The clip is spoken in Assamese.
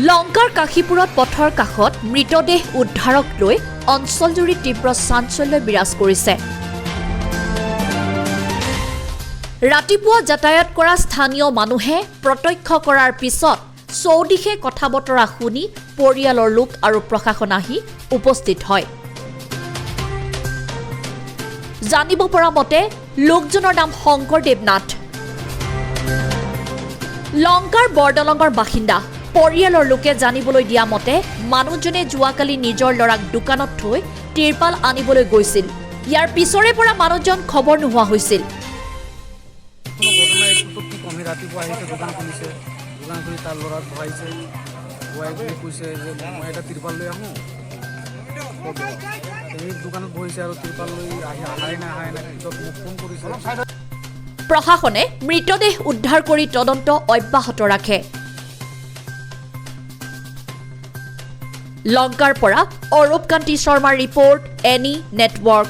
লংকাৰ কাশীপুৰত পথৰ কাষত মৃতদেহ উদ্ধাৰক লৈ অঞ্চলজুৰি তীব্ৰ চাঞ্চল্য বিৰাজ কৰিছে। ৰাতিপুৱা যাতায়াত কৰা স্থানীয় মানুহে প্ৰত্যক্ষ কৰাৰ পিছত চৌদিশে কথা বতৰা শুনি পৰিয়ালৰ লোক আৰু প্ৰশাসন আহি উপস্থিত হয়। জানিব পৰা মতে লোকজনৰ নাম শংকৰদেৱ নাথ, লংকাৰ বৰদলঙৰ বাসিন্দা। পৰিয়ালৰ লোকে জানিবলৈ দিয়া মতে মানুহজনে যোৱাকালি নিজৰ ল'ৰাক দোকানত থৈ তিৰপাল আনিবলৈ গৈছিল। ইয়াৰ পিছৰে পৰা মানুহজন খবৰ নোহোৱা হৈছিল। ৰাতিপুৱা আহিছে, দোকান খুলিছে, দোকান খুলি তাৰ ল'ৰাক বহাইছে, বহাই বুলি কৈছে যে মই এটা তিৰপাল লৈ আহোঁ। এই দোকানত বহিছে আৰু তিৰপাল লৈ আহাই নাই পিছত মোক ফোন কৰিছে। প্ৰশাসনে মৃতদেহ উদ্ধাৰ কৰি তদন্ত অব্যাহত ৰাখে। লংকাৰ পৰা অৰূপ কান্তি শৰ্মাৰ ৰিপৰ্ট, এনি নেটৱৰ্ক।